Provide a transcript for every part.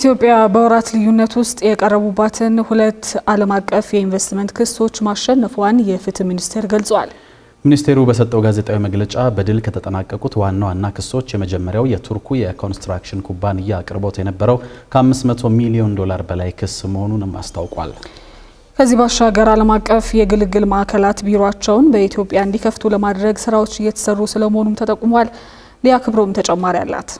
ኢትዮጵያ በወራት ልዩነት ውስጥ የቀረቡባትን ሁለት ዓለም አቀፍ የኢንቨስትመንት ክሶች ማሸነፏን የፍትህ ሚኒስቴር ገልጿል። ሚኒስቴሩ በሰጠው ጋዜጣዊ መግለጫ በድል ከተጠናቀቁት ዋና ዋና ክሶች የመጀመሪያው የቱርኩ የኮንስትራክሽን ኩባንያ አቅርቦት የነበረው ከ500 ሚሊዮን ዶላር በላይ ክስ መሆኑንም አስታውቋል። ከዚህ ባሻገር ዓለም አቀፍ የግልግል ማዕከላት ቢሮአቸውን በኢትዮጵያ እንዲከፍቱ ለማድረግ ስራዎች እየተሰሩ ስለመሆኑም ተጠቁሟል። ሊያ ክብሮም ተጨማሪ አላት።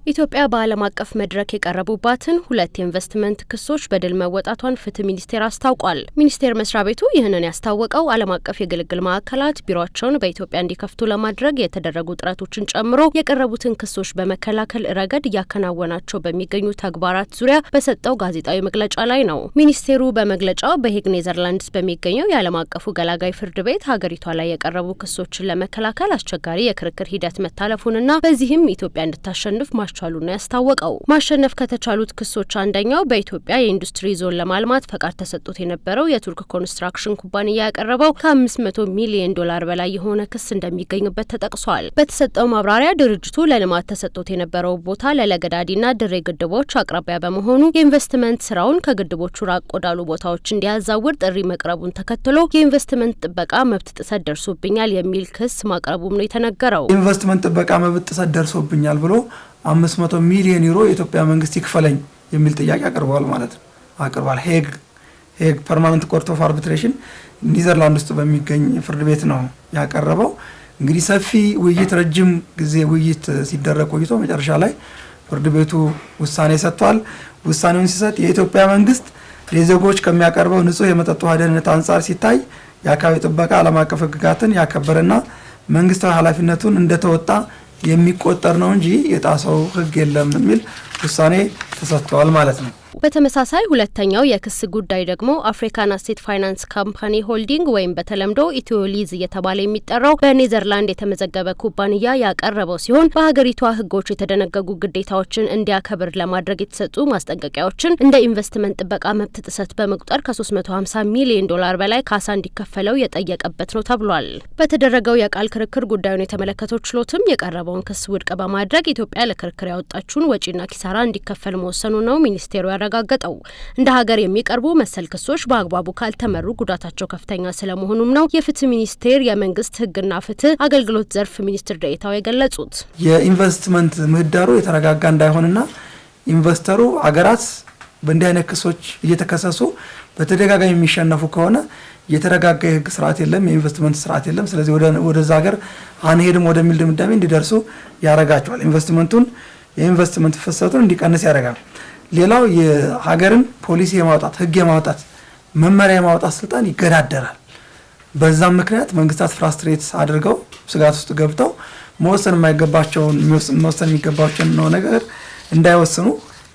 ኢትዮጵያ በዓለም አቀፍ መድረክ የቀረቡባትን ሁለት የኢንቨስትመንት ክሶች በድል መወጣቷን ፍትህ ሚኒስቴር አስታውቋል። ሚኒስቴር መስሪያ ቤቱ ይህንን ያስታወቀው ዓለም አቀፍ የግልግል ማዕከላት ቢሮአቸውን በኢትዮጵያ እንዲከፍቱ ለማድረግ የተደረጉ ጥረቶችን ጨምሮ የቀረቡትን ክሶች በመከላከል ረገድ እያከናወናቸው በሚገኙ ተግባራት ዙሪያ በሰጠው ጋዜጣዊ መግለጫ ላይ ነው። ሚኒስቴሩ በመግለጫው በሄግ ኔዘርላንድስ በሚገኘው የዓለም አቀፉ ገላጋይ ፍርድ ቤት ሀገሪቷ ላይ የቀረቡ ክሶችን ለመከላከል አስቸጋሪ የክርክር ሂደት መታለፉንና በዚህም ኢትዮጵያ እንድታሸንፍ ማስቻሉን ያስታወቀው። ማሸነፍ ከተቻሉት ክሶች አንደኛው በኢትዮጵያ የኢንዱስትሪ ዞን ለማልማት ፈቃድ ተሰጥቶት የነበረው የቱርክ ኮንስትራክሽን ኩባንያ ያቀረበው ከ500 ሚሊዮን ዶላር በላይ የሆነ ክስ እንደሚገኝበት ተጠቅሷል። በተሰጠው ማብራሪያ ድርጅቱ ለልማት ተሰጥቶት የነበረው ቦታ ለለገዳዲና ድሬ ግድቦች አቅራቢያ በመሆኑ የኢንቨስትመንት ስራውን ከግድቦቹ ራቅ ወዳሉ ቦታዎች እንዲያዛውር ጥሪ መቅረቡን ተከትሎ የኢንቨስትመንት ጥበቃ መብት ጥሰት ደርሶብኛል የሚል ክስ ማቅረቡም ነው የተነገረው። ኢንቨስትመንት ጥበቃ መብት ጥሰት ደርሶብኛል ብሎ 500 ሚሊዮን ዩሮ የኢትዮጵያ መንግስት ይክፈለኝ የሚል ጥያቄ አቅርቧል ማለት ነው። አቅርቧል። ሄግ ፐርማነንት ኮርት ኦፍ አርቢትሬሽን ኒዘርላንድ ውስጥ በሚገኝ ፍርድ ቤት ነው ያቀረበው። እንግዲህ ሰፊ ውይይት፣ ረጅም ጊዜ ውይይት ሲደረግ ቆይቶ መጨረሻ ላይ ፍርድ ቤቱ ውሳኔ ሰጥቷል። ውሳኔውን ሲሰጥ የኢትዮጵያ መንግስት ለዜጎች ከሚያቀርበው ንጹህ የመጠጥ ውሃ ደህንነት አንጻር ሲታይ የአካባቢ ጥበቃ ዓለም አቀፍ ሕግጋትን ያከበረና መንግስታዊ ኃላፊነቱን እንደተወጣ የሚቆጠር ነው እንጂ የጣሰው ሕግ የለም የሚል ውሳኔ ተሰጥቷል ማለት ነው። በተመሳሳይ ሁለተኛው የክስ ጉዳይ ደግሞ አፍሪካን አሴት ፋይናንስ ካምፓኒ ሆልዲንግ ወይም በተለምዶ ኢትዮ ሊዝ እየተባለ የሚጠራው በኔዘርላንድ የተመዘገበ ኩባንያ ያቀረበው ሲሆን በሀገሪቷ ሕጎች የተደነገጉ ግዴታዎችን እንዲያከብር ለማድረግ የተሰጡ ማስጠንቀቂያዎችን እንደ ኢንቨስትመንት ጥበቃ መብት ጥሰት በመቁጠር ከ350 ሚሊዮን ዶላር በላይ ካሳ እንዲከፈለው የጠየቀበት ነው ተብሏል። በተደረገው የቃል ክርክር ጉዳዩን የተመለከተው ችሎትም የቀረበውን ክስ ውድቅ በማድረግ ኢትዮጵያ ለክርክር ያወጣችውን ወጪና ኪሳራ እንዲከፈል መወሰኑ ነው ሚኒስቴሩ ያረጋገጠው። እንደ ሀገር የሚቀርቡ መሰል ክሶች በአግባቡ ካልተመሩ ጉዳታቸው ከፍተኛ ስለመሆኑም ነው የፍትህ ሚኒስቴር የመንግስት ህግና ፍትህ አገልግሎት ዘርፍ ሚኒስትር ዴኤታው የገለጹት። የኢንቨስትመንት ምህዳሩ የተረጋጋ እንዳይሆንና ኢንቨስተሩ አገራት በእንዲህ አይነት ክሶች እየተከሰሱ በተደጋጋሚ የሚሸነፉ ከሆነ የተረጋጋ የህግ ስርዓት የለም፣ የኢንቨስትመንት ስርዓት የለም። ስለዚህ ወደዛ ሀገር አንሄድም ወደሚል ድምዳሜ እንዲደርሱ ያረጋቸዋል። የኢንቨስትመንት ፍሰቱን እንዲቀንስ ያደርጋል። ሌላው የሀገርን ፖሊሲ የማውጣት ህግ የማውጣት መመሪያ የማውጣት ስልጣን ይገዳደራል። በዛም ምክንያት መንግስታት ፍራስትሬት አድርገው ስጋት ውስጥ ገብተው መወሰን የሚገባቸውን ነገር እንዳይወስኑ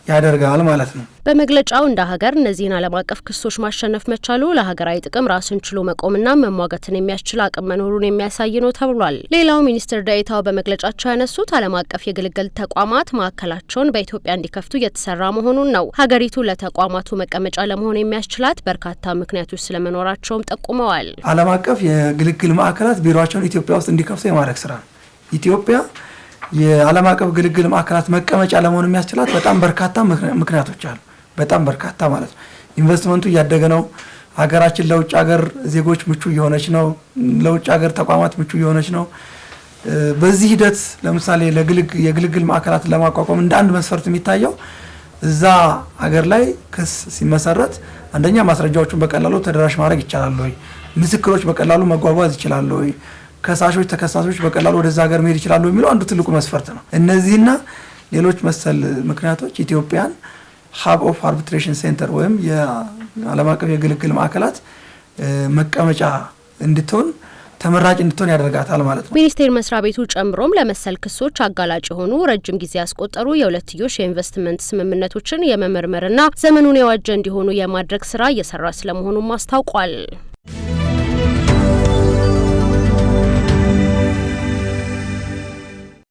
ያደርጋል ማለት ነው። በመግለጫው እንደ ሀገር እነዚህን ዓለም አቀፍ ክሶች ማሸነፍ መቻሉ ለሀገራዊ ጥቅም ራስን ችሎ መቆምና መሟገትን የሚያስችል አቅም መኖሩን የሚያሳይ ነው ተብሏል። ሌላው ሚኒስትር ዴኤታው በመግለጫቸው ያነሱት ዓለም አቀፍ የግልግል ተቋማት ማዕከላቸውን በኢትዮጵያ እንዲከፍቱ እየተሰራ መሆኑን ነው። ሀገሪቱ ለተቋማቱ መቀመጫ ለመሆን የሚያስችላት በርካታ ምክንያቶች ስለመኖራቸውም ጠቁመዋል። ዓለም አቀፍ የግልግል ማዕከላት ቢሮአቸውን ኢትዮጵያ ውስጥ እንዲከፍቱ የማድረግ ስራ ነው። ኢትዮጵያ የዓለም አቀፍ ግልግል ማዕከላት መቀመጫ ለመሆን የሚያስችላት በጣም በርካታ ምክንያቶች አሉ። በጣም በርካታ ማለት ነው። ኢንቨስትመንቱ እያደገ ነው። ሀገራችን ለውጭ ሀገር ዜጎች ምቹ እየሆነች ነው። ለውጭ ሀገር ተቋማት ምቹ እየሆነች ነው። በዚህ ሂደት ለምሳሌ የግልግል ማዕከላትን ለማቋቋም እንደ አንድ መስፈርት የሚታየው እዛ ሀገር ላይ ክስ ሲመሰረት አንደኛ ማስረጃዎቹን በቀላሉ ተደራሽ ማድረግ ይቻላል ወይ፣ ምስክሮች በቀላሉ መጓጓዝ ይችላሉ ወይ፣ ከሳሾች ተከሳሾች በቀላሉ ወደዛ ሀገር መሄድ ይችላሉ የሚለው አንዱ ትልቁ መስፈርት ነው። እነዚህና ሌሎች መሰል ምክንያቶች ኢትዮጵያን ሀብ ኦፍ አርቢትሬሽን ሴንተር ወይም የዓለም አቀፍ የግልግል ማዕከላት መቀመጫ እንድትሆን ተመራጭ እንድትሆን ያደርጋታል ማለት ነው። ሚኒስቴር መስሪያ ቤቱ ጨምሮም ለመሰል ክሶች አጋላጭ የሆኑ ረጅም ጊዜ ያስቆጠሩ የሁለትዮሽ የኢንቨስትመንት ስምምነቶችን የመመርመርና ዘመኑን የዋጀ እንዲሆኑ የማድረግ ስራ እየሰራ ስለመሆኑም አስታውቋል።